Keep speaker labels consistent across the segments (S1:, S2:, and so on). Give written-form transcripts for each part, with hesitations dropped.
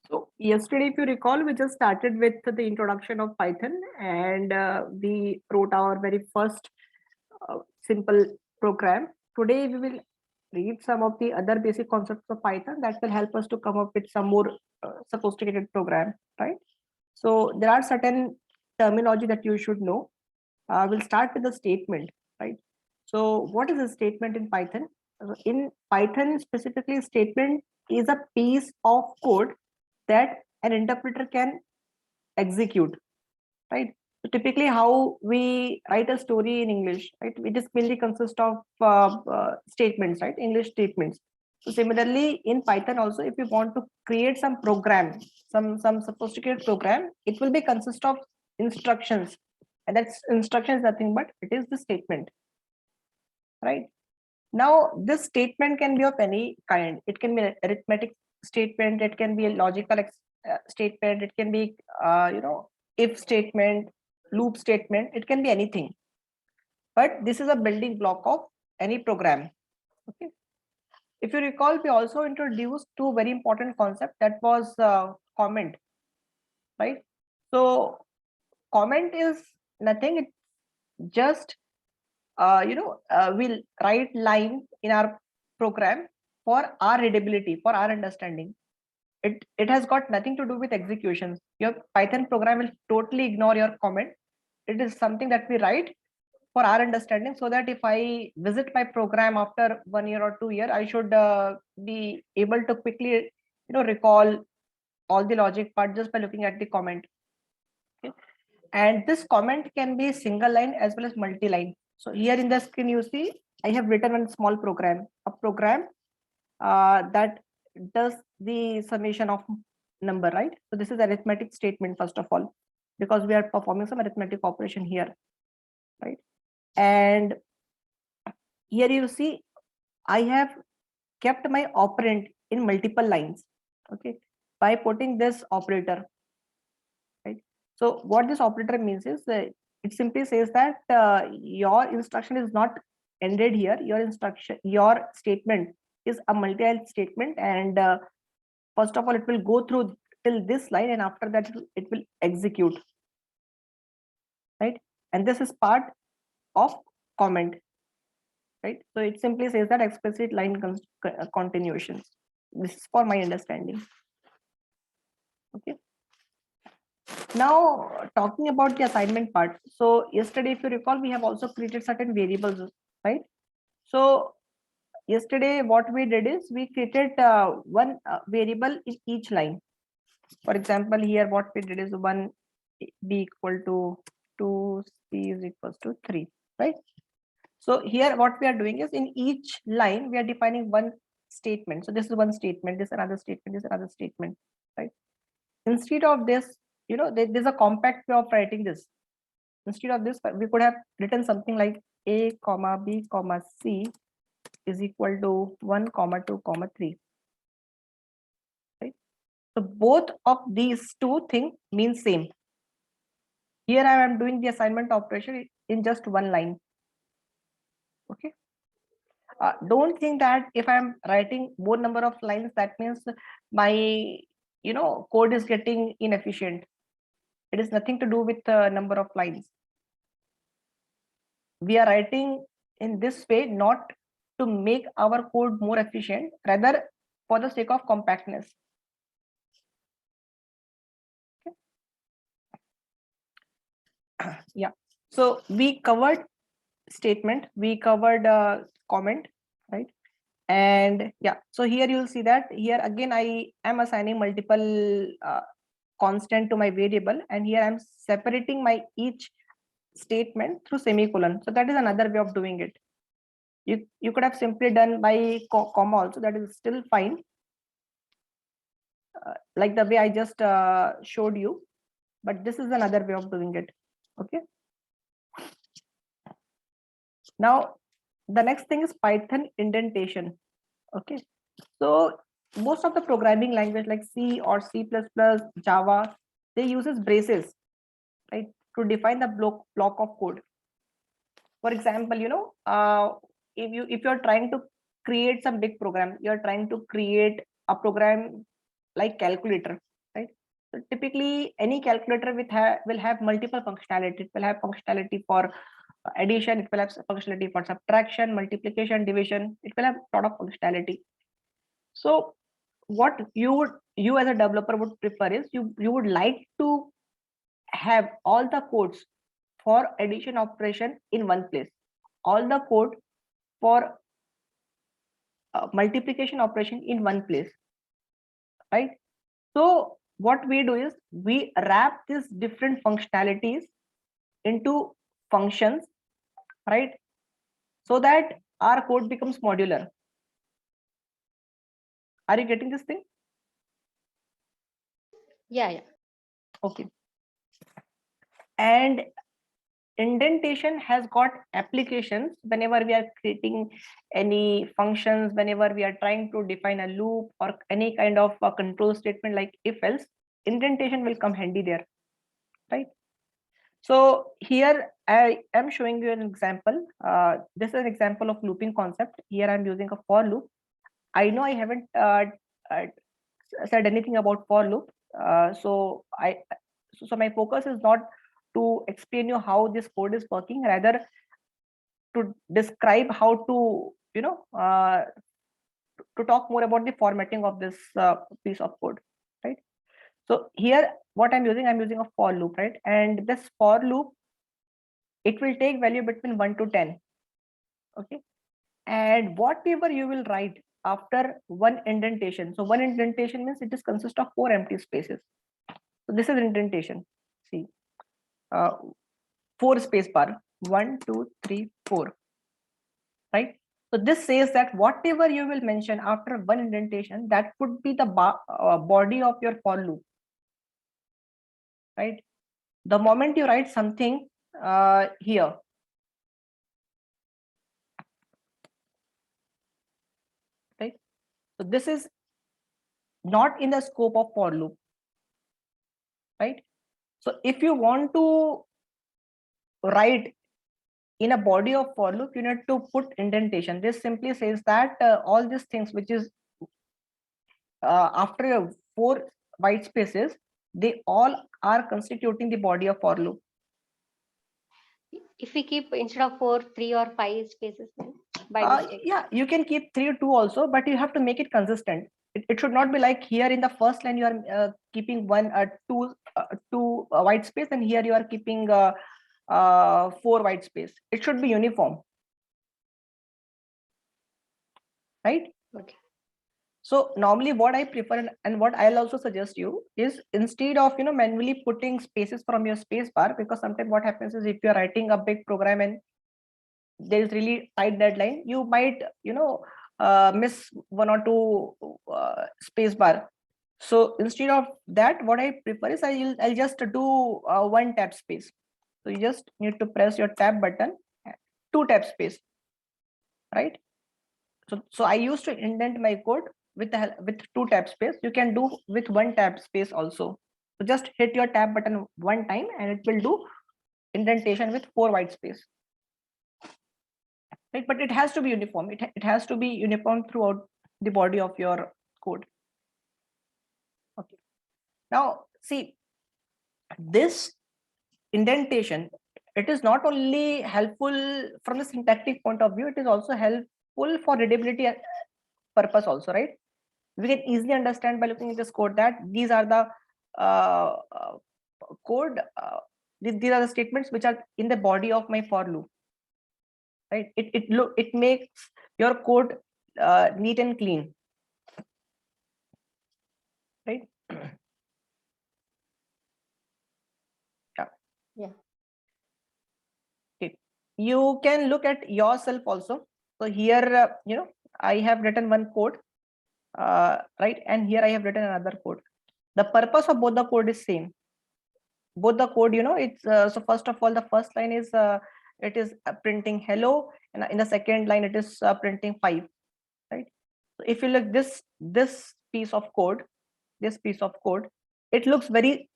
S1: So yesterday, if you recall, we just started with the introduction of Python, and we wrote our very first simple program. Today, we will read some of the other basic concepts of Python that will help us to come up with some more sophisticated program, right? So there are certain terminology that you should know. We'll start with the statement, right? So what is a statement in Python? In Python specifically, statement is a piece of code that an interpreter can execute, right? So typically how we write a story in English, right? It is mainly consist of statements, right? English statements. So similarly in Python also, if you want to create some program, some sophisticated program, it will be consist of instructions, and that's instruction is nothing but it is the statement, right? Now this statement can be of any kind. It can be an arithmetic statement, it can be a logical statement, it can be if statement, loop statement, it can be anything, but this is a building block of any program. Okay, if you recall, we also introduced two very important concepts, that was comment, right? So comment is nothing, it's just we'll write line in our program for our readability, for our understanding. It has got nothing to do with executions. Your Python program will totally ignore your comment. It is something that we write for our understanding, so that if I visit my program after 1 year or 2 year, I should be able to quickly recall all the logic part just by looking at the comment. Okay? And this comment can be single line as well as multi-line. So here in the screen you see I have written one small program, a program that does the summation of number, right? So this is arithmetic statement first of all, because we are performing some arithmetic operation here, right? And here you see I have kept my operand in multiple lines, okay, by putting this operator, right? So what this operator means is it simply says that your instruction is not ended here. Your statement is a multi-line statement, and first of all, it will go through till this line, and after that, it will execute, right? And this is part of comment, right? So it simply says that explicit line continuations. This is for my understanding. Okay. Now talking about the assignment part. So yesterday, if you recall, we have also created certain variables, right? So yesterday, what we did is we created one variable in each line. For example, here what we did is 1 b equal to 2, c is equals to 3, right? So here what we are doing is in each line we are defining one statement. So this is one statement, this is another statement, this is another statement, right? Instead of this, there's a compact way of writing this. Instead of this, we could have written something like a comma b comma c is equal to 1 comma 2 comma 3, right? So both of these two things mean same. Here I am doing the assignment operation in just one line. Okay. Don't think that if I'm writing more number of lines, that means my code is getting inefficient. It is nothing to do with the number of lines. We are writing in this way not to make our code more efficient, rather for the sake of compactness. Okay. Yeah. So we covered statement, we covered comment, right? And yeah, so here you'll see that here again I am assigning multiple constant to my variable, and here I'm separating my each statement through semicolon. So that is another way of doing it. You could have simply done by comma also, that is still fine, like the way I just showed you, but this is another way of doing it. Okay. Now the next thing is Python indentation. Okay, so most of the programming language like C or C++, Java, they uses braces, right, to define the block of code. For example, if you're trying to create some big program, you're trying to create a program like calculator, So typically, any calculator will have multiple functionality. It will have functionality for addition, it will have functionality for subtraction, multiplication, division. It will have a lot of functionality. So what you as a developer would prefer is you would like to have all the codes for addition operation in one place, all the code for multiplication operation in one place, right? So what we do is we wrap these different functionalities into functions, right? So that our code becomes modular. Are you getting this thing?
S2: Yeah.
S1: Okay. And indentation has got applications whenever we are creating any functions, whenever we are trying to define a loop or any kind of a control statement like if else, indentation will come handy there, right? So here I am showing you an example. This is an example of looping concept. Here I'm using a for loop. I know I haven't uh, said anything about for loop. So my focus is not to explain you how this code is working, rather to describe how to to talk more about the formatting of this piece of code, right? So here what I'm using a for loop, right? And this for loop, it will take value between 1 to 10. Okay. And whatever you will write after one indentation, so one indentation means it is consist of 4 empty spaces. So this is indentation. See, 4 space bar, 1 2 3 4, right? So this says that whatever you will mention after one indentation, that could be the body of your for loop, right? The moment you write something here, right? So this is not in the scope of for loop, right? So if you want to write in a body of for loop, you need to put indentation. This simply says that all these things which is after 4 white spaces, they all are constituting the body of for loop.
S2: If we keep instead of 4, 3 or 5 spaces, then by mistake.
S1: Yeah, you can keep 3 or 2 also, but you have to make it consistent. It should not be like here in the first line you are keeping two white space, and here you are keeping 4 white space. It should be uniform, right?
S2: Okay.
S1: So normally what I prefer and what I'll also suggest you is, instead of manually putting spaces from your space bar, because sometimes what happens is if you're writing a big program and there is really tight deadline, you might miss 1 or 2 space bar. So instead of that, what I prefer is I'll just do 1 tab space. So you just need to press your tab button, 2 tab space, right? So I used to indent my code with 2 tab space. You can do with 1 tab space also. So just hit your tab button 1 time and it will do indentation with 4 white space, right? But it has to be uniform. It has to be uniform throughout the body of your code. Okay. Now see, this indentation, it is not only helpful from the syntactic point of view, it is also helpful for readability purpose also, right? We can easily understand by looking at this code that these are the uh, uh, code these are the statements which are in the body of my for loop, right? It makes your code neat and clean, right?
S2: Yeah.
S1: Okay. You can look at yourself also. So here I have written one code, right, and here I have written another code. The purpose of both the code is same. Both the code, it's so first of all, the first line is it is printing hello, and in the second line it is printing 5, right? So if you look this piece of code, it looks very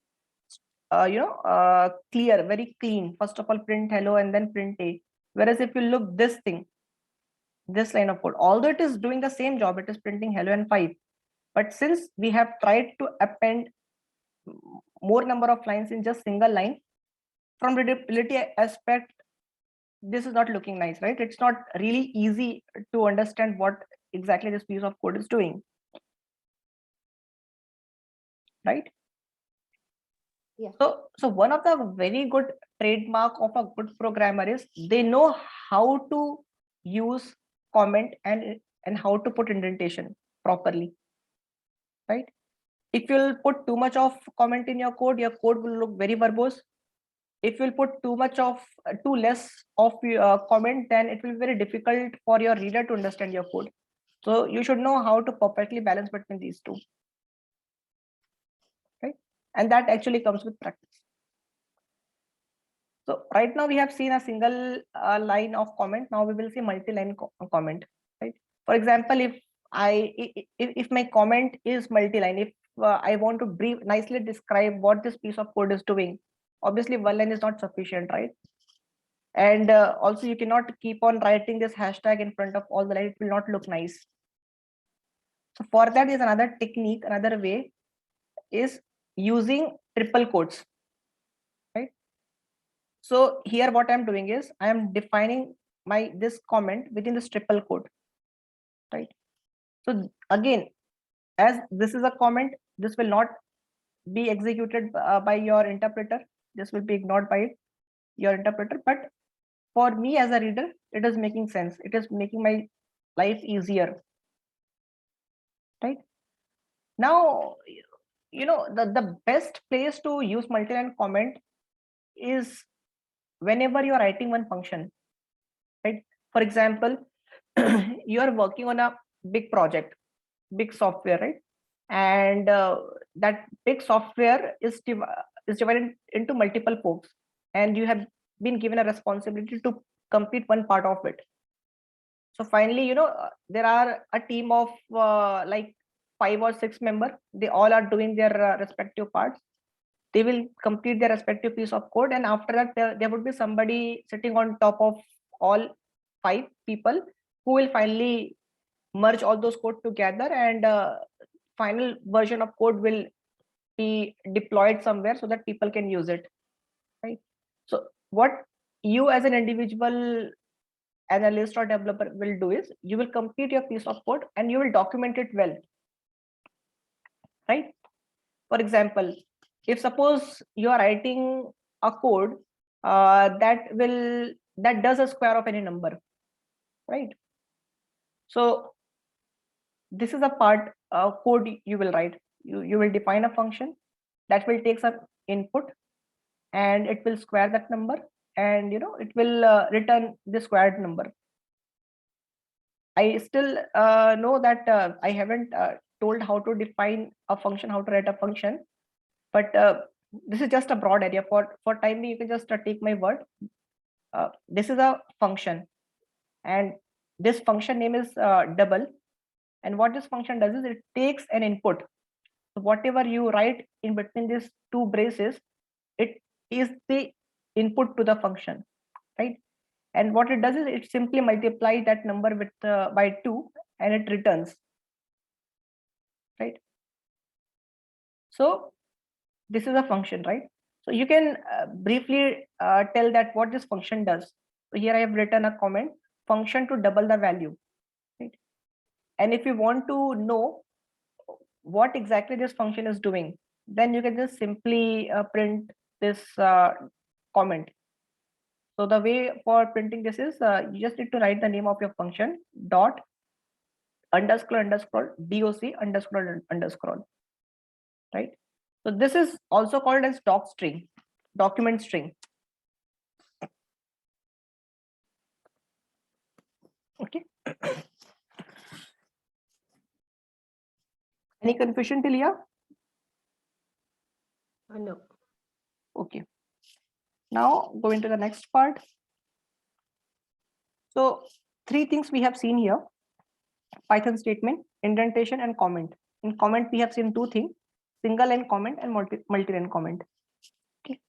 S1: clear, very clean. First of all, print hello and then print a. Whereas if you look this line of code, although it is doing the same job, it is printing hello and 5, but since we have tried to append more number of lines in just single line, from readability aspect, this is not looking nice, right? It's not really easy to understand what exactly this piece of code is doing, right?
S2: Yeah.
S1: So one of the very good trademark of a good programmer is they know how to use comment and how to put indentation properly, right? If you'll put too much of comment in your code will look very verbose. If you'll put too less of comment, then it will be very difficult for your reader to understand your code. So you should know how to perfectly balance between these two, right? And that actually comes with practice. So right now we have seen a single line of comment. Now we will see multi-line comment, right? For example, if my comment is multi-line, if I want to nicely describe what this piece of code is doing, obviously one line is not sufficient, right? And also you cannot keep on writing this hashtag in front of all the line. It will not look nice. So for that is another technique, another way is using triple quotes, right? So here what I'm doing is I am defining this comment within this triple quote, right? So again, as this is a comment, this will not be executed by your interpreter. This will be ignored by your interpreter. But for me as a reader, it is making sense. It is making my life easier, right? Now, the best place to use multi-line comment is whenever you're writing one function, right? For example, you are working on a big project, big software, right? And that big software is divided into multiple folks, and you have been given a responsibility to complete one part of it. So finally, there are a team of like 5 or 6 members. They all are doing their respective parts. They will complete their respective piece of code, and after that there would be somebody sitting on top of all 5 people who will finally merge all those code together, and final version of code will be deployed somewhere so that people can use it, right? So what you as an individual analyst or developer will do is you will complete your piece of code and you will document it well, right? For example, if suppose you are writing a code that does a square of any number, right? So this is a part code you will write. You will define a function that will take some input and it will square that number, and it will return the squared number. I still know that I haven't told how to define a function, how to write a function, but this is just a broad area. For time being, you can just take my word. This is a function, and this function name is double. And what this function does is it takes an input. So whatever you write in between these two braces, it is the input to the function, right? And what it does is it simply multiplies that number with by 2, and it returns, right? So this is a function, right? So you can briefly tell that what this function does. So here I have written a comment, function to double the value, right? And if you want to know what exactly this function is doing, then you can just simply print this comment. So the way for printing this is you just need to write the name of your function dot underscore underscore doc underscore underscore, right? So this is also called as doc string, document string. Okay. Any confusion till here?
S2: No.
S1: Okay. Now going to the next part. So 3 things we have seen here: Python statement, indentation, and comment. In comment, we have seen 2 things: single line comment and multi-line comment. Okay.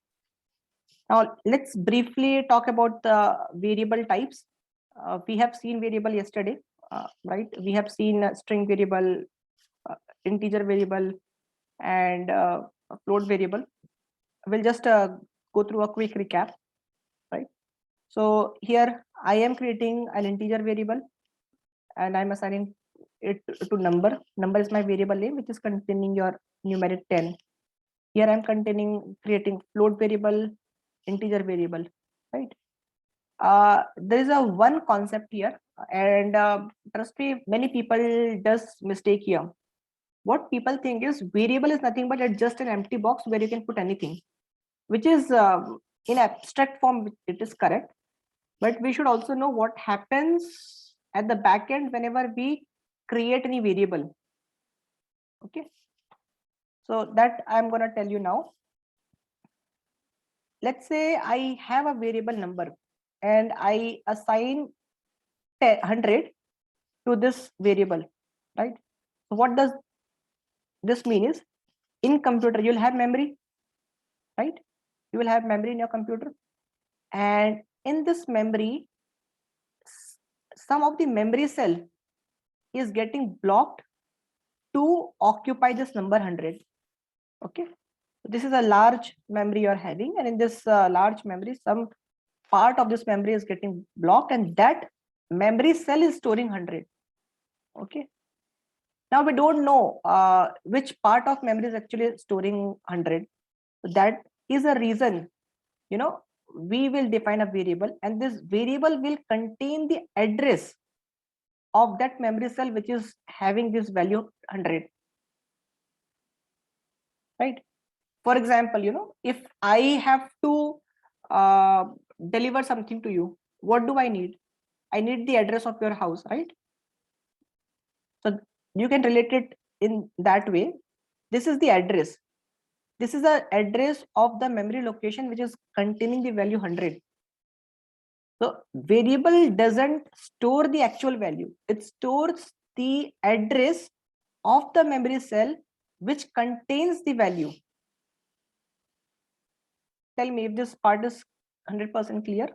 S1: Now let's briefly talk about the variable types. We have seen variable yesterday, right? We have seen string variable, integer variable, and a float variable. We'll just go through a quick recap, right? So here I am creating an integer variable and I'm assigning it to number. Number is my variable name, which is containing your numeric 10. Here I'm creating float variable, integer variable, right? There is a one concept here, and trust me, many people does mistake here. What people think is variable is nothing but it's just an empty box where you can put anything, which is in abstract form it is correct, but we should also know what happens at the back end whenever we create any variable. Okay, so that I'm going to tell you now. Let's say I have a variable number and I assign 100 to this variable, right? So what does this mean is, in computer you'll have memory, right? You will have memory in your computer, and in this memory some of the memory cell is getting blocked to occupy this number 100. Okay, this is a large memory you're having, and in this large memory some part of this memory is getting blocked, and that memory cell is storing 100. Okay, now we don't know which part of memory is actually storing 100. That is a reason, you know, we will define a variable, and this variable will contain the address of that memory cell which is having this value 100, right? For example, you know, if I have to uh, deliver something to you, what do I need? I need the address of your house, right? So you can relate it in that way. This is the address. This is the address of the memory location which is containing the value 100. So variable doesn't store the actual value. It stores the address of the memory cell which contains the value. Tell me if this part is 100% clear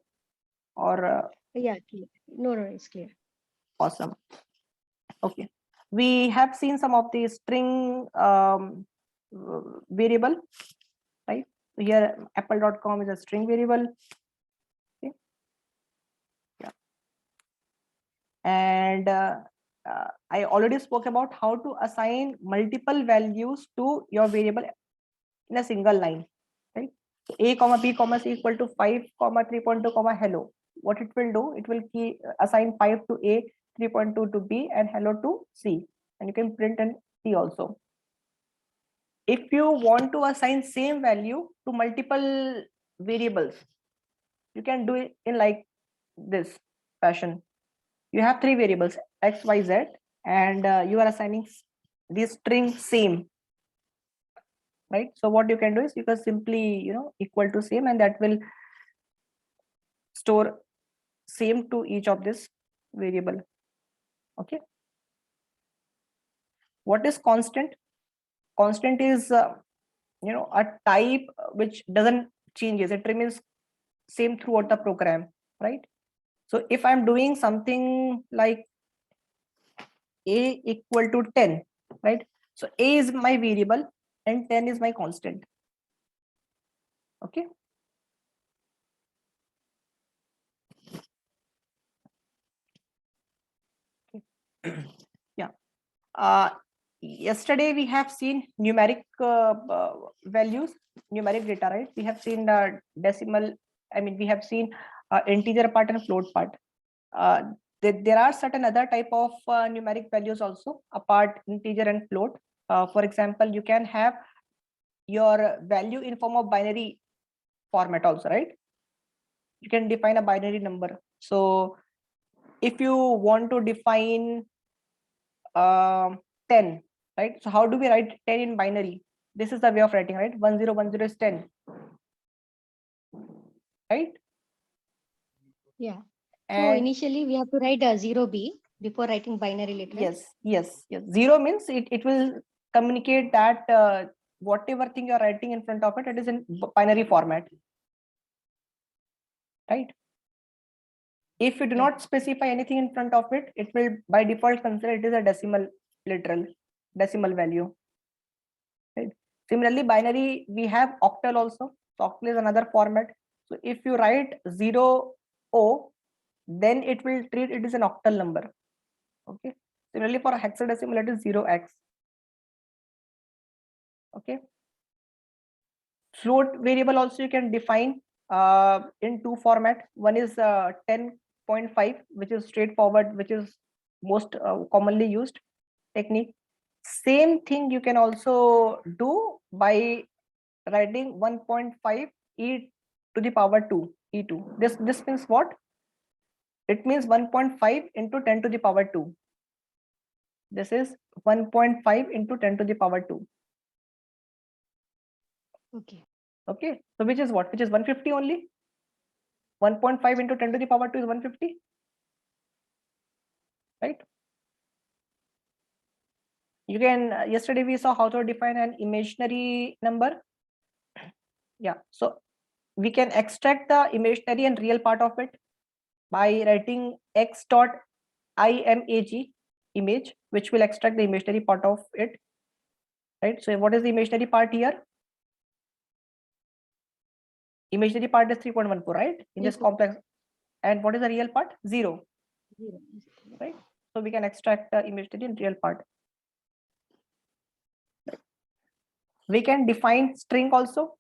S1: or
S2: Yeah, clear. No, it's clear.
S1: awesome. Okay, we have seen some of the string variable, right? So here apple.com is a string variable. Okay. Yeah. And I already spoke about how to assign multiple values to your variable in a single line, right? So a comma b comma c equal to 5 comma 3.2 comma hello. What it will do, it will assign 5 to a, 3.2 to b, and hello to c, and you can print in c also. If you want to assign same value to multiple variables, you can do it in like this fashion. You have three variables x, y, z, and you are assigning the string same, right? So what you can do is you can simply, you know, equal to same, and that will store same to each of this variable. Okay, what is constant? Constant is you know, a type which doesn't changes, it remains same throughout the program, right? So if I'm doing something like a equal to 10, right? So a is my variable and 10 is my constant. Okay, yeah. Yesterday we have seen numeric values, numeric data, right? We have seen decimal, I mean, we have seen integer part and float part. There are certain other type of numeric values also apart integer and float. For example, you can have your value in form of binary format also, right? You can define a binary number. So if you want to define 10, right? So how do we write 10 in binary? This is the way of writing, right? 1010 is 10, right?
S2: Yeah. So
S1: And
S2: initially we have to write a 0b before writing binary literals.
S1: yes. Zero means it will communicate that whatever thing you're writing in front of it, it is in binary format, right? If you do not specify anything in front of it, it will by default consider it is a decimal literal, decimal value. Right? Similarly, binary, we have octal also. So octal is another format. So if you write 0 O, then it will treat it as an octal number. Okay. Similarly, for hexadecimal, it is 0x. Okay. Float variable also you can define in two format. One is 10.5, which is straightforward, which is most commonly used technique. Same thing you can also do by writing 1.5 e to the power 2 e2. This means what? It means 1.5 into 10 to the power 2. This is 1.5 into 10 to the power 2.
S2: Okay.
S1: Okay, so which is what? Which is 150 only? 1.5 into 10 to the power 2 is 150, right? You can, yesterday we saw how to define an imaginary number. Yeah, so we can extract the imaginary and real part of it by writing x dot imag image, which will extract the imaginary part of it, right? So what is the imaginary part here? Imaginary part is 3.14, right? In this complex. And what is the real part? 0.
S2: 0.
S1: Right? So we can extract the imaginary and real part. We can define string also,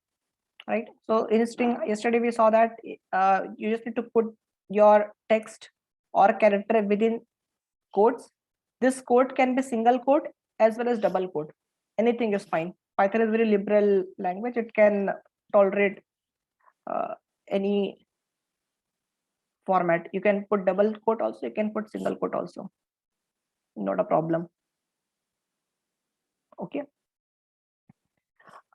S1: right? So in string, yesterday we saw that you just need to put your text or character within quotes. This quote can be single quote as well as double quote. Anything is fine. Python is very liberal language. It can tolerate any format. You can put double quote also. You can put single quote also. Not a problem. Okay.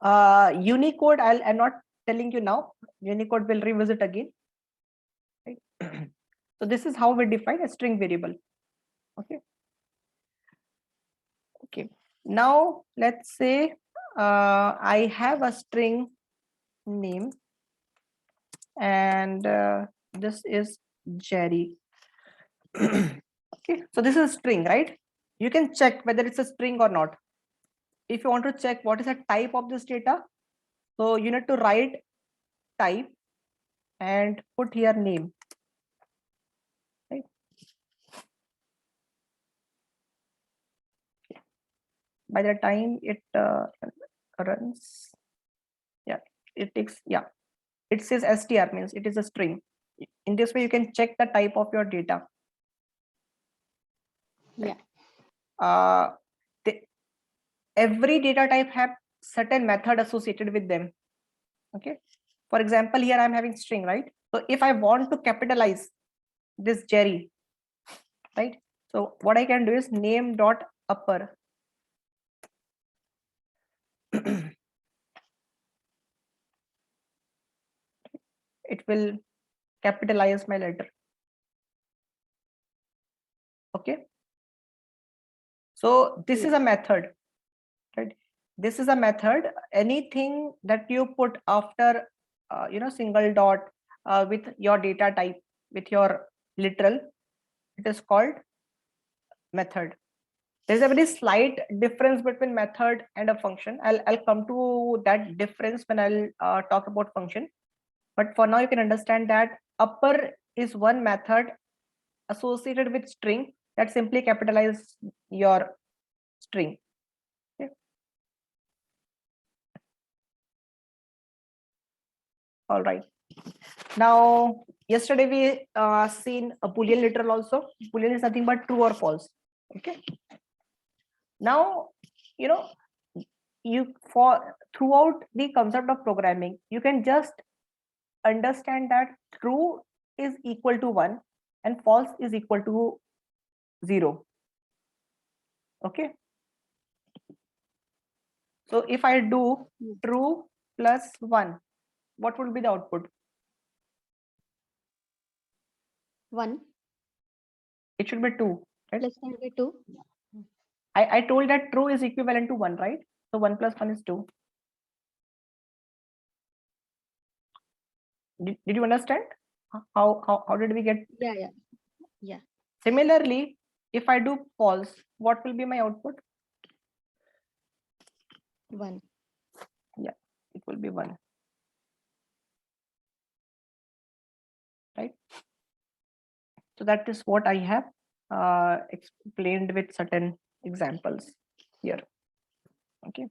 S1: Unicode, I'm not telling you now. Unicode will revisit again. Right? So this is how we define a string variable. Okay. Okay. Now let's say I have a string name, and this is Jerry. Okay. So this is a string, right? You can check whether it's a string or not. If you want to check what is the type of this data, so you need to write type and put here name. Right? By the time it runs, yeah, it takes, yeah, it says str, means it is a string. In this way you can check the type of your data.
S2: Yeah.
S1: Every data type have certain method associated with them. Okay, for example, here I'm having string, right? So if I want to capitalize this Jerry, right, so what I can do is name dot upper. It will capitalize my letter. Okay, so this is a method, right? This is a method. Anything that you put after single dot with your data type, with your literal, it is called method. There's a very slight difference between method and a function. I'll come to that difference when I'll talk about function. But for now, you can understand that upper is one method associated with string that simply capitalize your string. Okay. All right. Now, yesterday we seen a Boolean literal also. Boolean is nothing but true or false. Okay. Now, you for throughout the concept of programming, you can just understand that true is equal to 1 and false is equal to 0. Okay. So if I do true plus 1, what will be the output?
S2: 1.
S1: It should be 2, right?
S2: Plus 1 by 2.
S1: I told that true is equivalent to 1, right? So 1 plus 1 is 2. Did you understand? How did we get?
S2: Yeah.
S1: Similarly, if I do false, what will be my output?
S2: 1.
S1: it will be 1, right? So that is what I have explained with certain examples here. Okay.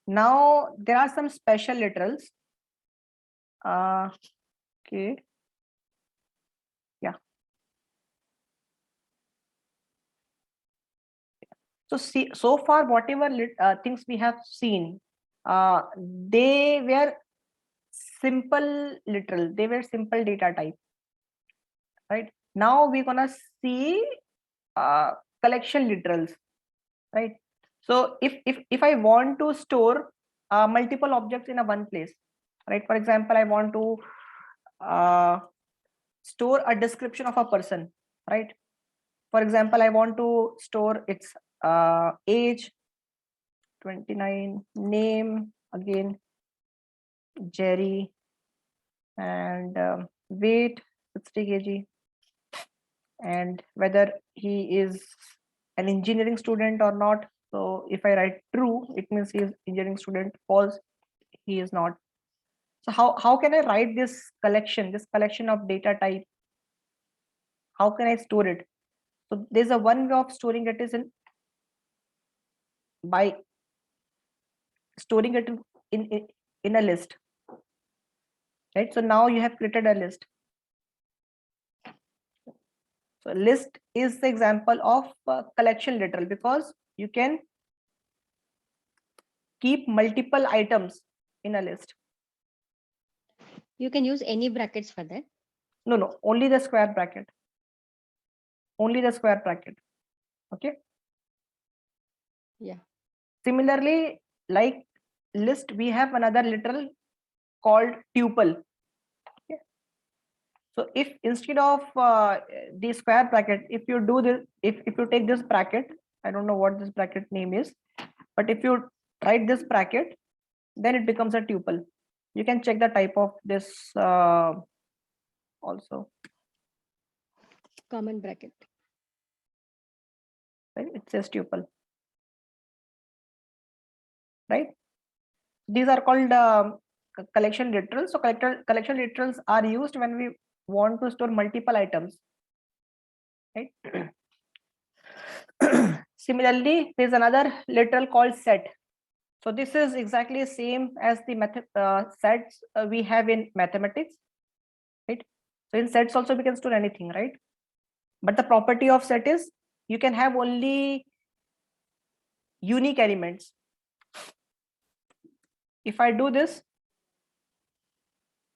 S1: Now there are some special literals. Okay. Yeah. So see, so far whatever things we have seen, they were simple literal. They were simple data type, right? Now we're gonna see collection literals, right? So if I want to store multiple objects in a one place, right? For example, I want to store a description of a person, right? For example, I want to store its age 29, name again Jerry, and weight 60 kg, and whether he is an engineering student or not. So if I write true, it means he is engineering student. False, he is not. So how can I write this collection of data type? How can I store it? So there's a one way of storing it is by storing it in a list, right? So now you have created a list. So list is the example of collection literal, because you can keep multiple items in a list.
S2: You can use any brackets for that.
S1: No, only the square bracket. Only the square bracket. Okay.
S2: Yeah.
S1: Similarly, like list, we have another literal called tuple. Okay. So if instead of the square bracket, if you do this, if you take this bracket, I don't know what this bracket name is, but if you write this bracket, then it becomes a tuple. You can check the type of this also.
S2: Common bracket.
S1: Right? It says tuple. Right? These are called collection literals. So collection literals are used when we want to store multiple items. Right? Similarly, there's another literal called set. So this is exactly same as the method sets we have in mathematics, right? So in sets also we can store anything, right? But the property of set is you can have only unique elements. If I do this,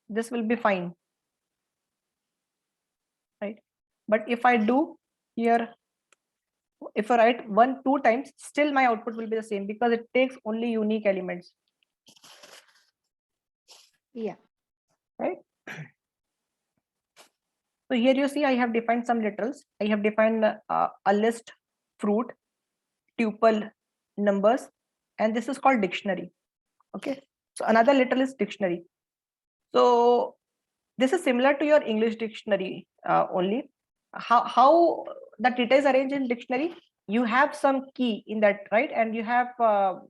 S1: this will be fine, right? But if I do here, if I write 1 2 times, still my output will be the same because it takes only unique elements.
S2: Yeah.
S1: Right? So here you see I have defined some literals. I have defined a list, fruit, tuple, numbers, and this is called dictionary. Okay. So another literal is dictionary. So this is similar to your English dictionary only. How the data is arranged in dictionary? You have some key in that, right? And you have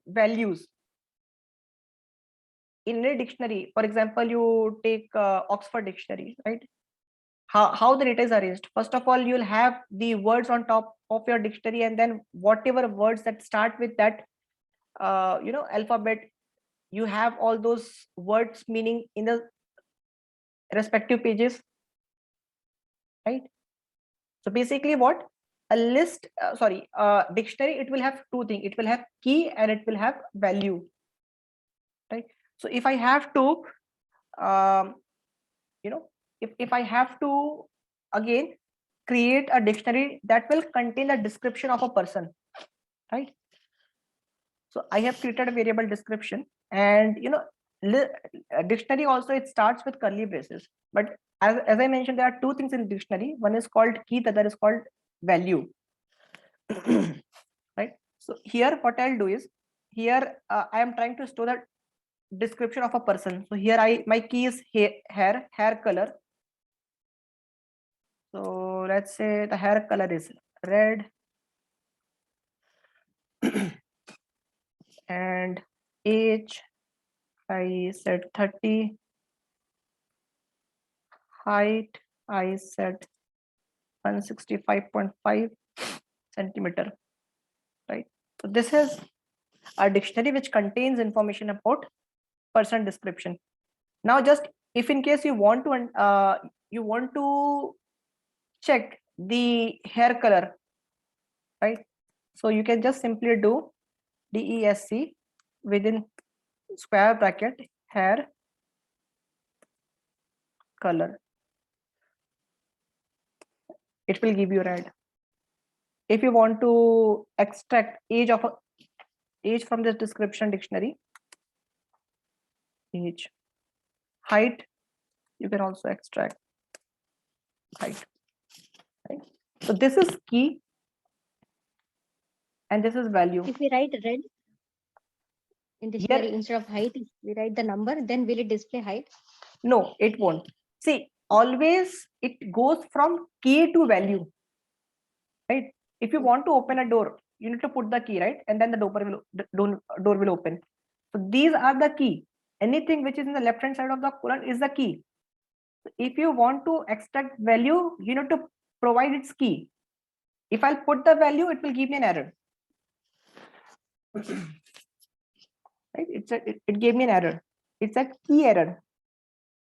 S1: values in a dictionary. For example, you take Oxford dictionary, right? How the data is arranged? First of all, you'll have the words on top of your dictionary, and then whatever words that start with that alphabet, you have all those words meaning in the respective pages, right? So basically what a list dictionary, it will have two things. It will have key and it will have value, right? So if I have to um, if I have to again create a dictionary that will contain a description of a person, right? So I have created a variable description, and dictionary also, it starts with curly braces. But as I mentioned, there are two things in dictionary. One is called key, the other is called value. Right? So here what I'll do is, here I am trying to store the description of a person. So here my key is hair color. So let's say the hair color is red, and age, I said 30. Height, I said 165.5 centimeter, right? So this is a dictionary which contains information about person description. Now, just if in case you want to check the hair color, right? So you can just simply do DESC within square bracket hair color. It will give you red. If you want to extract age from this description dictionary, age, height, you can also extract height, right? So this is key and this is value.
S2: If we write red in dictionary
S1: Here,
S2: instead of height, if we write the number, then will it display height?
S1: no, it won't. See, always it goes from key to value, right? If you want to open a door, you need to put the key, right? And then the door will open. So these are the key. Anything which is in the left hand side of the colon is the key. If you want to extract value, you need to provide its key. If I'll put the value, it will give me an error. Right? It gave me an error. It's a key error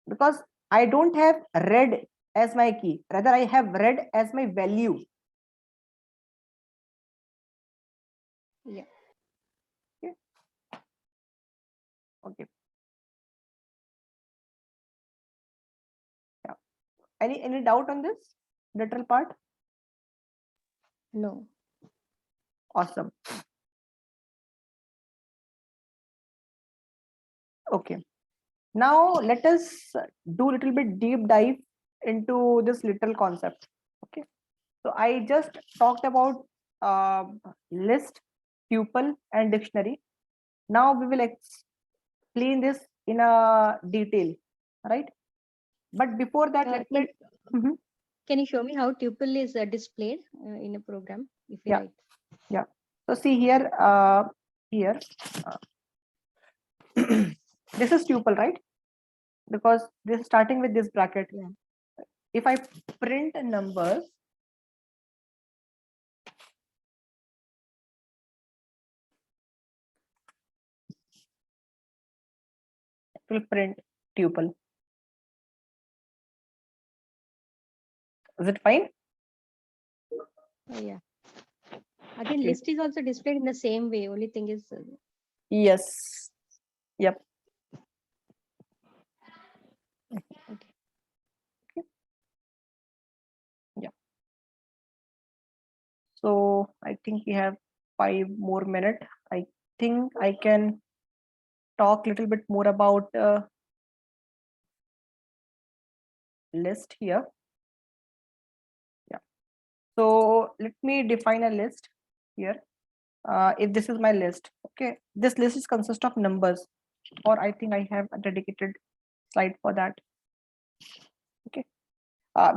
S1: because I don't have red as my key. Rather, I have red as my value.
S2: Yeah.
S1: Okay. Yeah. Any doubt on this literal part?
S2: No.
S1: Awesome. Okay. Now let us do a little bit deep dive into this literal concept. Okay. So I just talked about list, tuple, and dictionary. Now we will explain this in a detail, right? But before that, let me. Mhm.
S2: Can you show me how tuple is displayed in a program? If we
S1: Yeah.
S2: write.
S1: Yeah. So see here, here, this is tuple, right? Because this is starting with this bracket.
S2: Yeah.
S1: If I print numbers, it will print tuple. Is it fine?
S2: Oh, yeah. Again,
S1: Okay.
S2: list is also displayed in the same way. Only thing is,
S1: Yes. Yep.
S2: okay.
S1: Yeah. So I think we have 5 more minutes. I think I can talk a little bit more about list here. Yeah. So let me define a list here. If this is my list, okay, this list is consist of numbers, or I think I have a dedicated slide for that. Okay.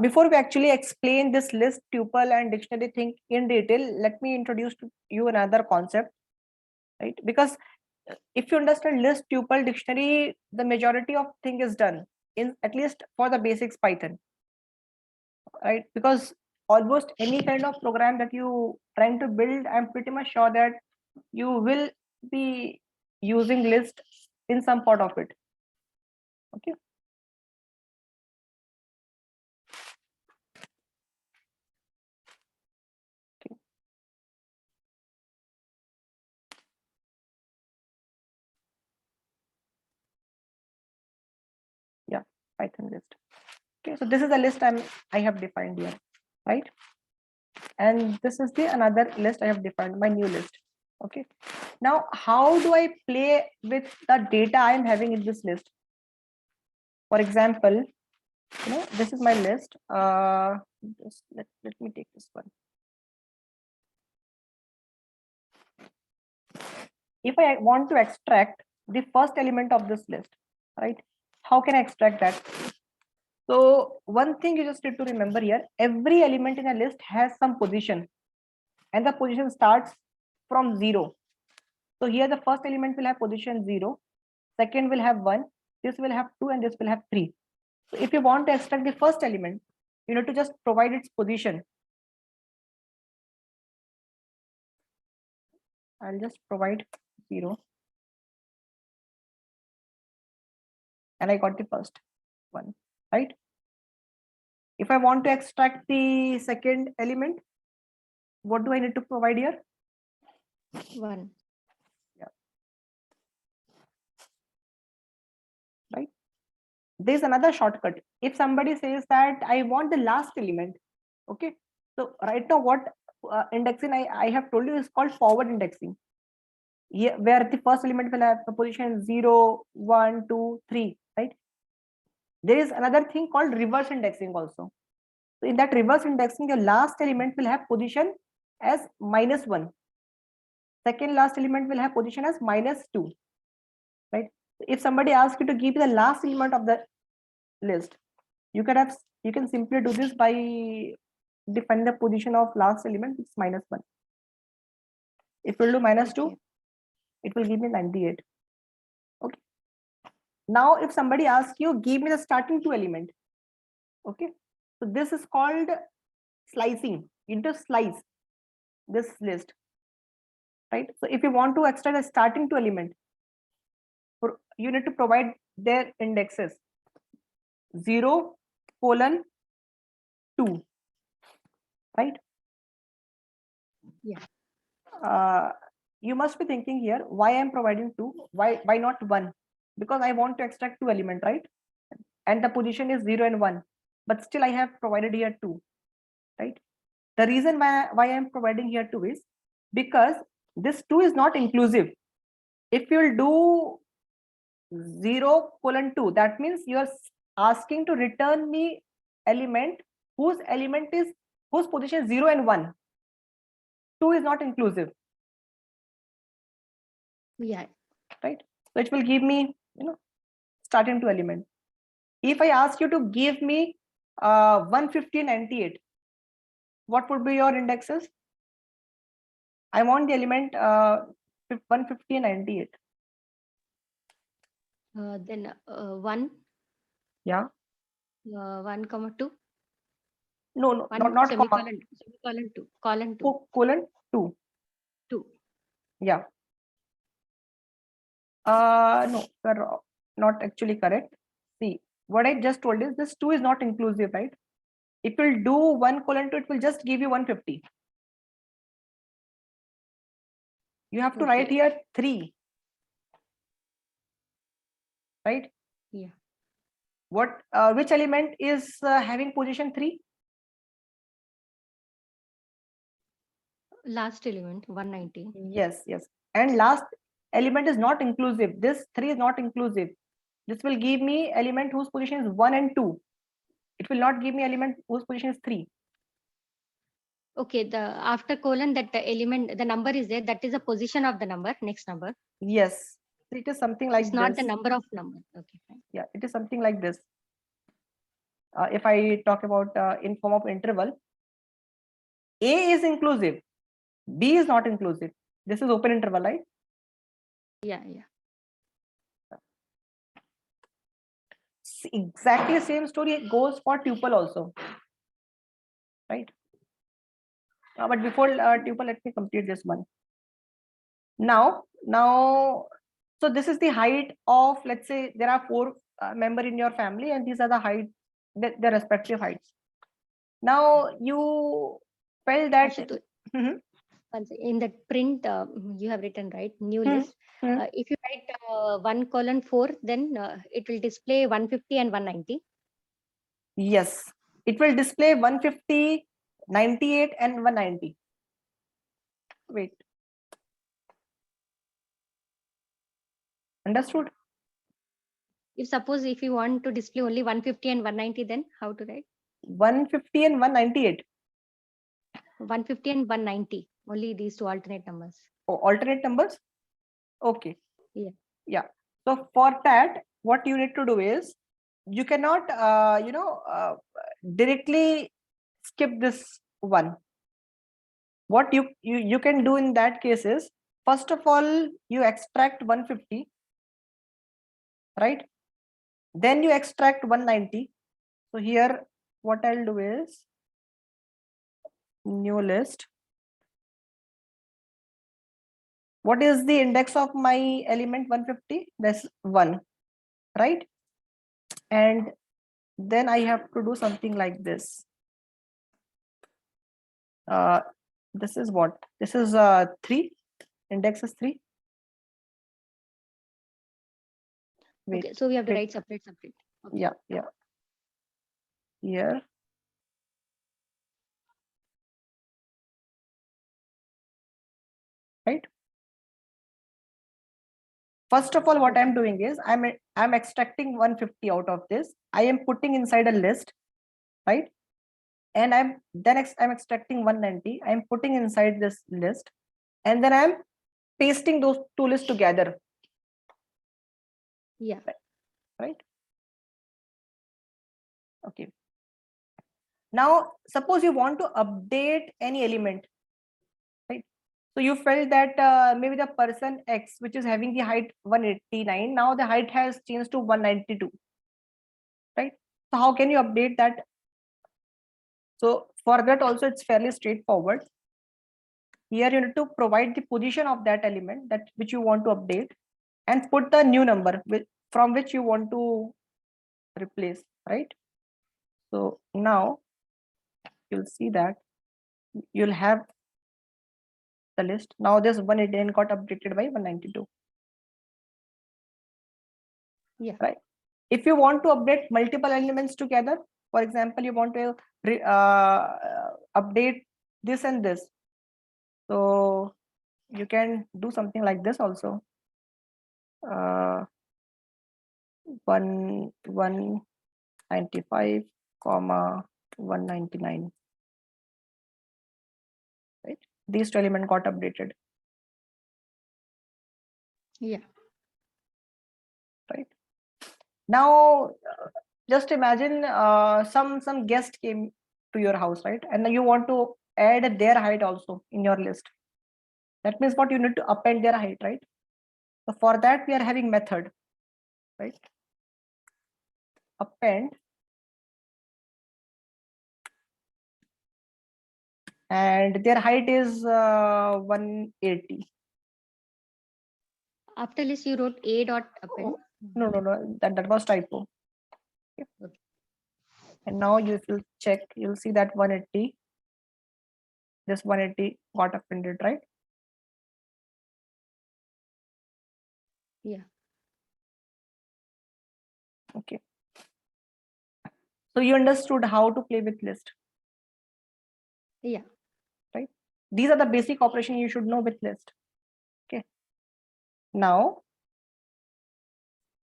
S1: Before we actually explain this list, tuple, and dictionary thing in detail, let me introduce to you another concept, right? Because if you understand list, tuple, dictionary, the majority of thing is done in at least for the basics Python, right? Because almost any kind of program that you trying to build, I'm pretty much sure that you will be using list in some part of it. Okay. Okay. Yeah, Python list. Okay, so this is the list I have defined here, right? And this is the another list I have defined, my new list. Okay. Now, how do I play with the data I am having in this list? For example, this is my list. Just let me take this one. If I want to extract the first element of this list, right? How can I extract that? So one thing you just need to remember here, every element in a list has some position, and the position starts from 0. So here the first element will have position 0, second will have 1, this will have 2, and this will have 3. So if you want to extract the first element, you need to just provide its position. I'll just provide 0. And I got the first one, right? If I want to extract the second element, what do I need to provide here?
S2: 1.
S1: Yeah. Right. There's another shortcut. If somebody says that I want the last element, okay. So right now, what indexing I have told you is called forward indexing. Here, where the first element will have the position 0, 1, 2, 3, right? There is another thing called reverse indexing also. So in that reverse indexing, your last element will have position as -1. Second last element will have position as -2, right? If somebody asks you to give the last element of the list, you can simply do this by defining the position of last element, which is -1. If we'll do -2,
S2: Okay.
S1: it will give me 98. Okay. Now, if somebody asks you, give me the starting 2 element. Okay. So this is called slicing. Into slice this list, right? So if you want to extract a starting 2 element, you need to provide their indexes 0, 2, right?
S2: Yeah.
S1: You must be thinking here, why I'm providing 2, why not 1? Because I want to extract 2 element, right? And the position is 0 and 1, but still I have provided here 2, right? The reason why I'm providing here 2 is because this 2 is not inclusive. If you'll do 0, 2, that means you're asking to return me element whose position is 0 and 1. 2 is not inclusive.
S2: Yeah.
S1: Right? So it will give me, starting 2 element. If I ask you to give me 150 and 98, what would be your indexes? I want the element 150 and 98.
S2: Then 1.
S1: Yeah.
S2: 1, 2.
S1: No,
S2: 1
S1: not comma.
S2: semicolon 2. Colon 2.
S1: Colon 2.
S2: 2.
S1: Yeah. No, you're not actually correct. See, what I just told is this 2 is not inclusive, right? If you'll do 1 colon 2, it will just give you 150. You have to write here 3. Right?
S2: Yeah.
S1: What? Which element is having position 3?
S2: Last element 190.
S1: Yes. And last element is not inclusive. This 3 is not inclusive. This will give me element whose position is 1 and 2. It will not give me element whose position is 3.
S2: Okay, the after colon that the element, the number is there, that is the position of the number, next number.
S1: Yes. It is something like
S2: It's
S1: this.
S2: not the number of number. Okay, fine.
S1: Yeah, it is something like this. If I talk about in form of interval, A is inclusive, B is not inclusive. This is open interval, right?
S2: Yeah.
S1: Exactly same story goes for tuple also, right? But before tuple, let me complete this one. Now, so this is the height of, let's say there are 4 member in your family, and these are the height, their respective heights. Now you felt that
S2: in that print you have written, right, new list. If you write 1 colon 4, then it will display 150 and 190.
S1: Yes, it will display 150, 98 and 190. Wait. Understood?
S2: If you want to display only 150 and 190, then how to write?
S1: 150 and 198.
S2: 150 and 190. Only these 2 alternate numbers.
S1: Oh, alternate numbers? Okay.
S2: Yeah.
S1: So for that, what you need to do is, you cannot, directly skip this one. What you can do in that case is, First of all, you extract 150, right? Then you extract 190. So here, what I'll do is new list. What is the index of my element 150? That's 1, right? And then I have to do something like this. This is what? This is 3. Index is 3. Wait,
S2: okay, so we have to
S1: wait.
S2: write separate. Okay.
S1: Yeah. Here. Right. First of all, what I'm doing is I'm extracting 150 out of this. I am putting inside a list, right? And I'm extracting 190. I'm putting inside this list, and then I'm pasting those two lists together.
S2: Yeah.
S1: Right. Okay. Now, suppose you want to update any element, right? So you felt that maybe the person X, which is having the height 189, now the height has changed to 192, right? So how can you update that? So for that also, it's fairly straightforward. Here you need to provide the position of that element that which you want to update and put the new number from which you want to replace, right? So now you'll see that you'll have the list. Now this 189 got updated by 192.
S2: Yeah.
S1: Right. If you want to update multiple elements together, for example, you want to update this and this. So you can do something like this also. 195, 199. Right. These two elements got updated.
S2: Yeah.
S1: Right. Now, just imagine some guest came to your house, right? And you want to add their height also in your list. That means what you need to append their height, right? So for that, we are having method, right? Append and their height is 180.
S2: After list, you wrote a dot append.
S1: No, that was typo. Okay. And now you will check, you'll see that 180, this 180 got appended, right?
S2: Yeah.
S1: Okay. So you understood how to play with list.
S2: Yeah.
S1: Right. These are the basic operation you should know with list. Okay. Now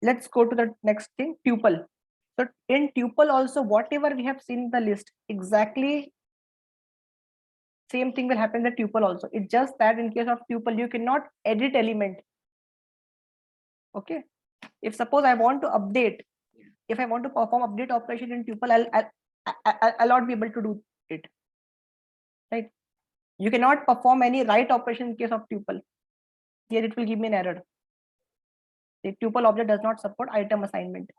S1: let's go to the next thing, tuple. So in tuple also, whatever we have seen in the list, exactly same thing will happen in the tuple also. It's just that in case of tuple, you cannot edit element. Okay. If suppose I want to update, if I want to perform update operation in tuple, I'll not be able to do it. Right. You cannot perform any write operation in case of tuple. Here it will give me an error. The tuple object does not support item assignment.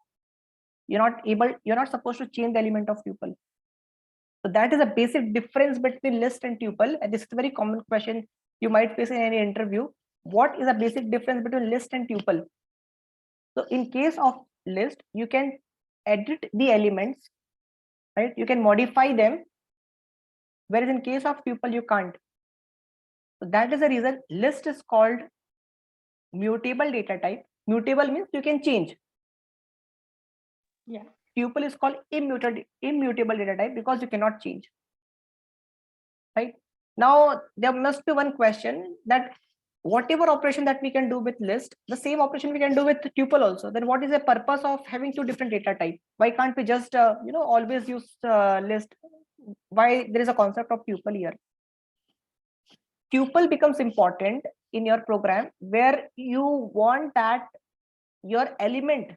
S1: You're not supposed to change the element of tuple. So that is a basic difference between list and tuple. And this is a very common question you might face in any interview. What is the basic difference between list and tuple? So in case of list, you can edit the elements, right? You can modify them, whereas in case of tuple, you can't. So that is the reason list is called mutable data type. Mutable means you can change.
S2: Yeah.
S1: Tuple is called immutable data type because you cannot change. Right. Now there must be one question that whatever operation that we can do with list, the same operation we can do with tuple also. Then what is the purpose of having two different data type? Why can't we just always use list? Why there is a concept of tuple here? Tuple becomes important in your program where you want that your element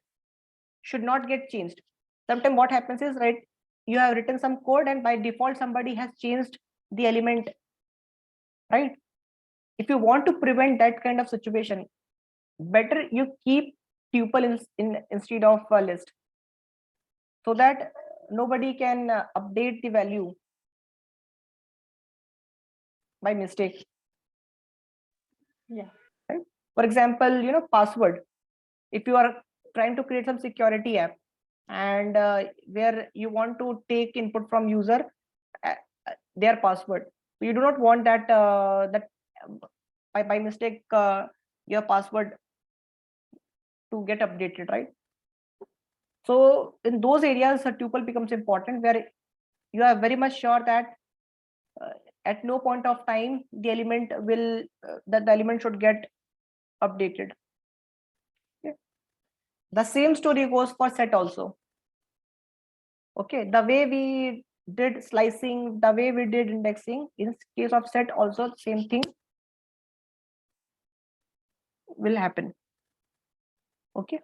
S1: should not get changed. Sometimes what happens is, right, you have written some code and by default somebody has changed the element, right? if you want to prevent that kind of situation, better you keep tuple instead of a list, so that nobody can update the value by mistake. Yeah, right. For example, password. If you are trying to create some security app, and where you want to take input from user, uh, their password, you do not want that by mistake your password to get updated, right? So in those areas, a tuple becomes important, where you are very much sure that uh, at no point of time the element will that the element should get updated. Okay. The same story goes for set also. Okay, the way we did slicing, the way we did indexing, in case of set also same thing will happen. Okay.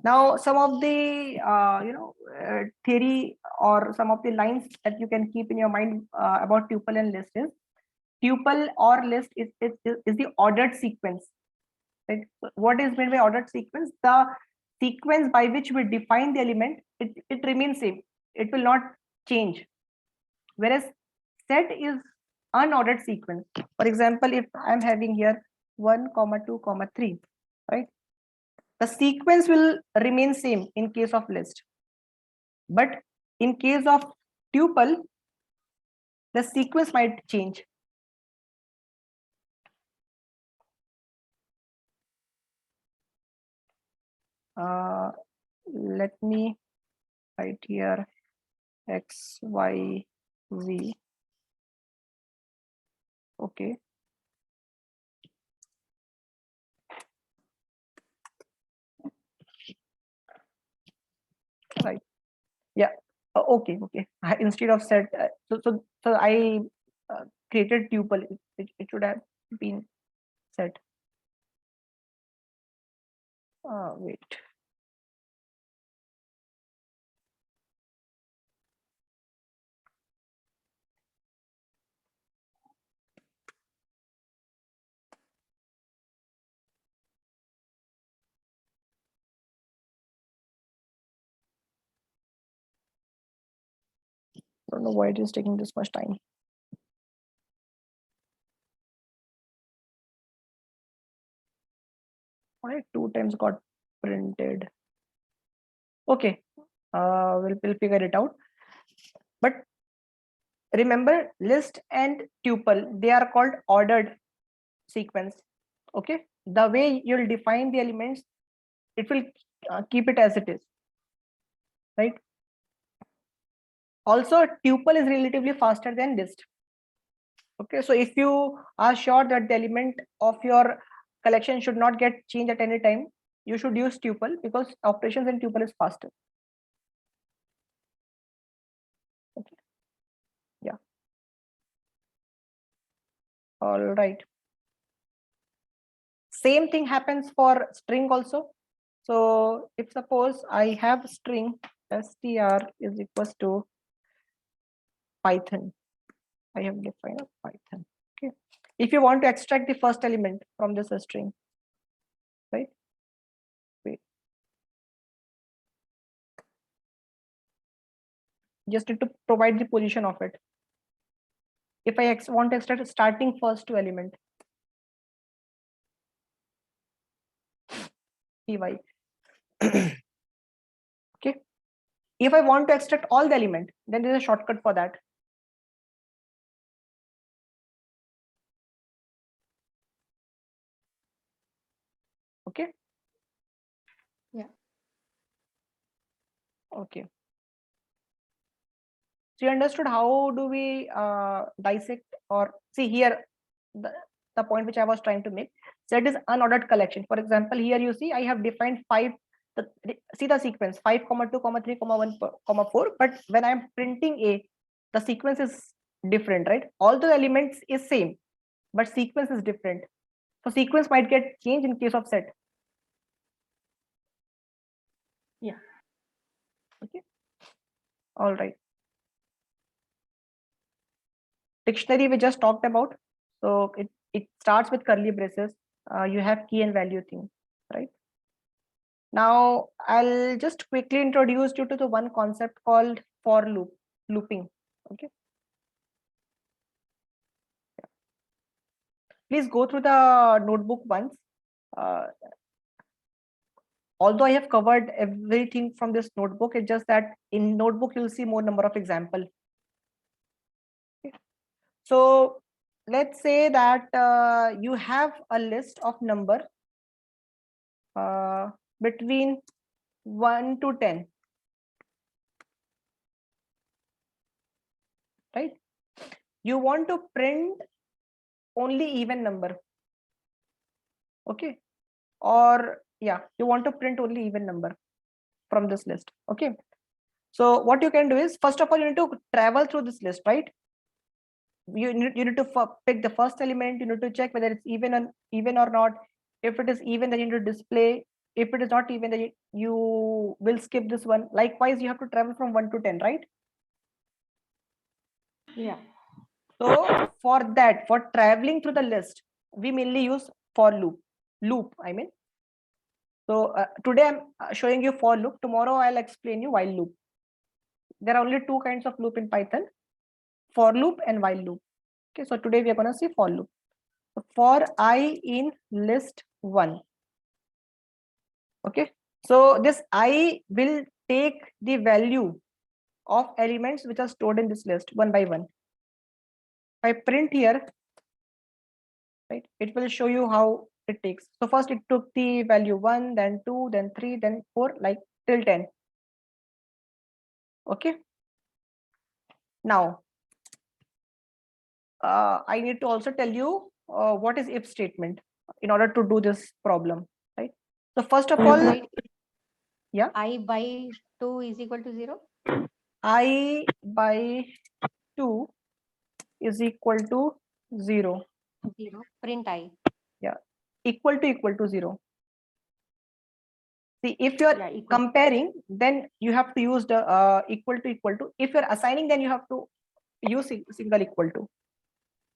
S1: Now some of the theory, or some of the lines that you can keep in your mind about tuple and list is, tuple or list is the ordered sequence, right? So what is meant by ordered sequence? The sequence by which we define the element, it remains same, it will not change. Whereas set is unordered sequence. For example, if I'm having here 1 comma 2 comma 3, right, the sequence will remain same in case of list, but in case of tuple the sequence might change. Let me write here x y z. Okay, right. Yeah. Okay. Instead of set, so I created tuple. It should have been set. Wait. I don't know why it is taking this much time. Why 2 times got printed? Okay, we'll figure it out. But remember, list and tuple, they are called ordered sequence. Okay, the way you'll define the elements, it will keep it as it is, right? Also, tuple is relatively faster than list. Okay, so if you are sure that the element of your collection should not get changed at any time, you should use tuple, because operations in tuple is faster. Okay. Yeah. All right. Same thing happens for string also. So if suppose I have string str is equals to Python, I have defined a Python. Okay. If you want to extract the first element from this string, right? Wait. Just need to provide the position of it. If I want to extract starting first two element, py. Okay. If I want to extract all the element, then there's a shortcut for that. Okay.
S2: Yeah.
S1: Okay. So you understood how do we dissect, or see here the point which I was trying to make. Set is unordered collection. For example, here you see I have defined five. See the sequence 5, 2, 3, 1, 4. But when I'm printing a, the sequence is different, right? All the elements is same, but sequence is different. So sequence might get changed in case of set. Yeah. Okay. All right. Dictionary we just talked about. So it starts with curly braces. You have key and value thing, right? Now I'll just quickly introduce you to the one concept called for looping. Okay. Please go through the notebook once. Although I have covered everything from this notebook, it's just that in notebook you'll see more number of examples. Okay. So let's say that you have a list of number between 1 to 10, right? You want to print only even number, okay? Or yeah, you want to print only even number from this list, okay? So what you can do is, first of all, you need to travel through this list, right? You need to pick the first element. You need to check whether it's even or not. If it is even, then you need to display. If it is not even, then you will skip this one. Likewise, you have to travel from 1 to 10, right?
S2: Yeah.
S1: So for that, for traveling through the list, we mainly use for loop, I mean. So today I'm showing you for loop. Tomorrow I'll explain you while loop. There are only two kinds of loop in Python: for loop and while loop. Okay, so today we are going to see for loop. So for I in list 1. Okay, so this I will take the value of elements which are stored in this list one by one. If I print here, right, it will show you how it takes. So first it took the value 1, then 2, then 3, then 4, like till 10. Okay, now I need to also tell you what is if statement in order to do this problem, right? So first of all,
S2: Right.
S1: yeah,
S2: I by 2 is equal to 0.
S1: I by 2 is equal to 0.
S2: 0. Print I.
S1: Yeah, equal to 0. See, if you're
S2: Yeah, equal.
S1: comparing, then you have to use the equal to. If you're assigning, then you have to use single equal to.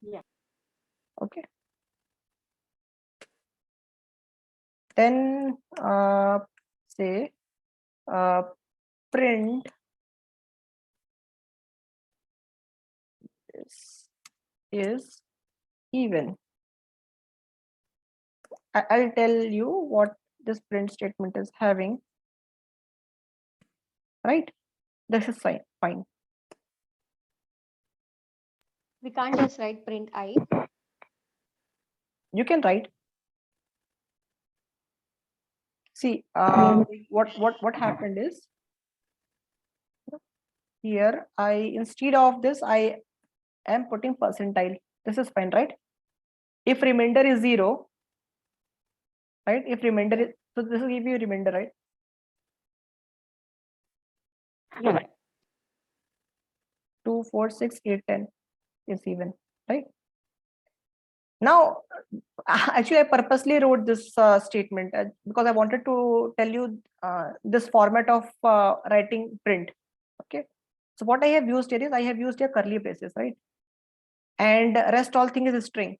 S2: Yeah.
S1: Okay. Then say print is even. I'll tell you what this print statement is having. Right? This is fine.
S2: We can't just write print I.
S1: You can write. See, what happened is, here instead of this I am putting percentile. This is fine, right? If remainder is 0, right? If remainder is, so this will give you remainder, right?
S2: Yeah.
S1: 2, 4, 6, 8, 10 is even, right? Now, actually, I purposely wrote this statement because I wanted to tell you this format of writing print. Okay. So what I have used here is I have used a curly braces, right? And rest all thing is string.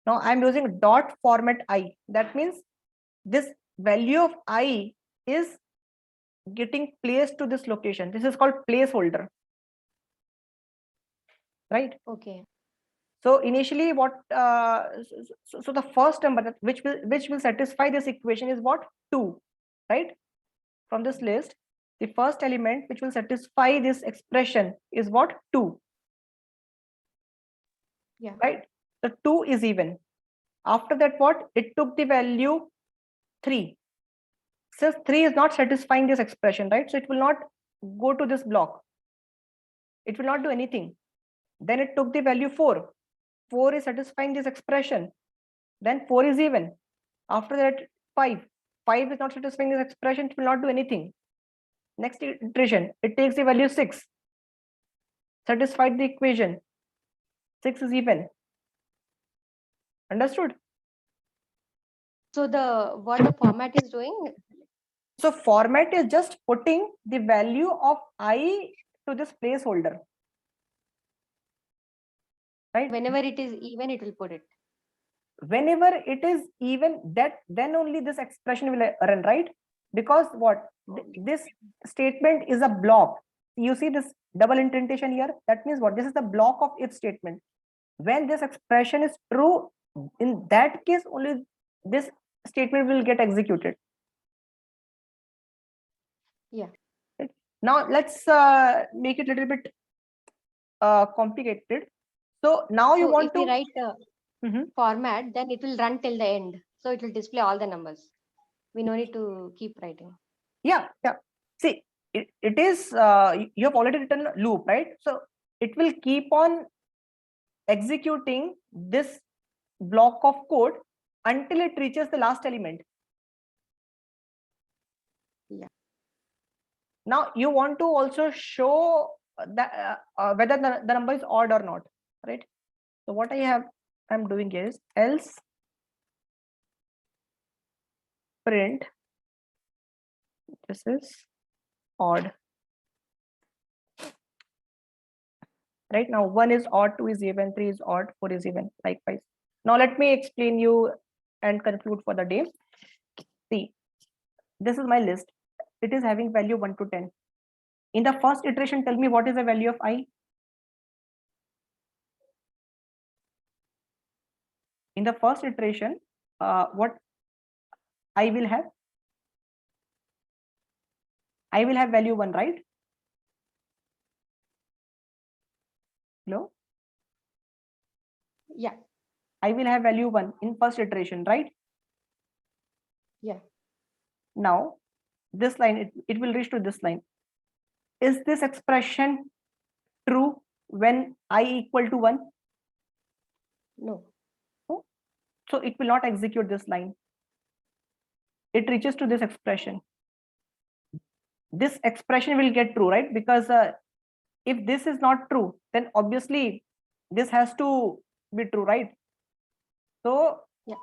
S1: Now I'm using dot format I. That means this value of I is getting placed to this location. This is called placeholder, right?
S2: Okay.
S1: So initially, what so the first number that which will satisfy this equation is what? 2, right? From this list, the first element which will satisfy this expression is what? 2.
S2: Yeah.
S1: Right? The 2 is even. After that, what? It took the value 3. Since 3 is not satisfying this expression, right? So it will not go to this block. It will not do anything. Then it took the value 4. 4 is satisfying this expression. Then 4 is even. After that, 5. 5 is not satisfying this expression. It will not do anything. Next iteration, it takes the value 6. Satisfied the equation. 6 is even. Understood?
S2: So what the format is doing?
S1: So format is just putting the value of I to this placeholder. right?
S2: Whenever it is even, it will put it.
S1: Whenever it is even, that then only this expression will run, right? Because what, this statement is a block. You see this double indentation here, that means what, this is the block of if statement. When this expression is true, in that case only this statement will get executed.
S2: Yeah.
S1: Now let's make it a little bit complicated. So now you
S2: So
S1: want
S2: if we
S1: to
S2: write format, then it will run till the end. So it will display all the numbers. We no need to keep writing.
S1: yeah. See, it is you have already written a loop, right? So it will keep on executing this block of code until it reaches the last element.
S2: Yeah.
S1: Now you want to also show that whether the number is odd or not, right? So what I'm doing here is else print this is odd. Right now 1 is odd, 2 is even, 3 is odd, 4 is even, likewise. Now let me explain you and conclude for the day. See, this is my list. It is having value 1 to 10. In the first iteration, tell me what is the value of I? In the first iteration, what I will have? I will have value 1, right? Hello?
S2: Yeah.
S1: I will have value 1 in first iteration, right?
S2: Yeah.
S1: Now, this line, it will reach to this line. Is this expression true when I equal to 1?
S2: No.
S1: So it will not execute this line. It reaches to this expression. This expression will get true, right? Because if this is not true, then obviously this has to be true, right? So
S2: yeah,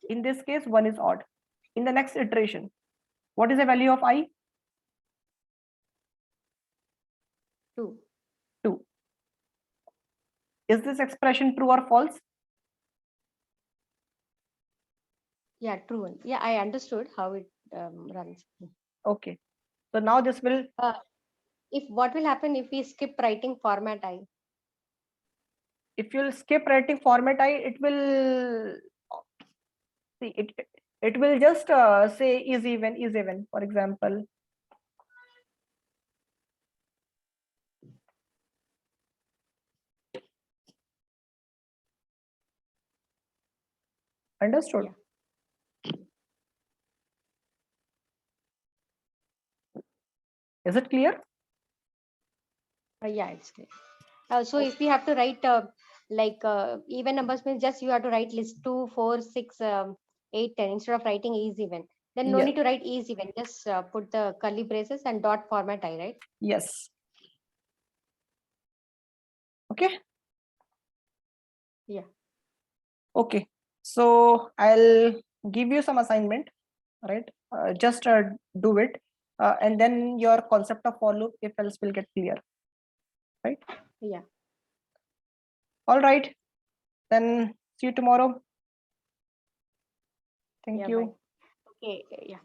S1: in this case, 1 is odd. In the next iteration, what is the value of I?
S2: 2.
S1: 2. Is this expression true or false?
S2: Yeah, true. Yeah, I understood how it runs.
S1: Okay. So now this will.
S2: If what will happen if we skip writing format I?
S1: If you'll skip writing format I, it will see it. It will just say is even, for example. Understood?
S2: Yeah.
S1: Is it clear?
S2: Yeah, it's clear. So if we have to write even numbers, means just you have to write list 2, 4, 6, 8, 10 instead of writing is even. Then no
S1: Yes.
S2: need to write is even. Just put the curly braces and dot format I, right?
S1: Yes. Okay.
S2: Yeah.
S1: Okay. So I'll give you some assignment, right? Just do it, and then your concept of for loop, if else, will get clear, right?
S2: Yeah.
S1: All right. Then see you tomorrow. Thank
S2: Yeah.
S1: you.
S2: Bye. Okay. Yeah.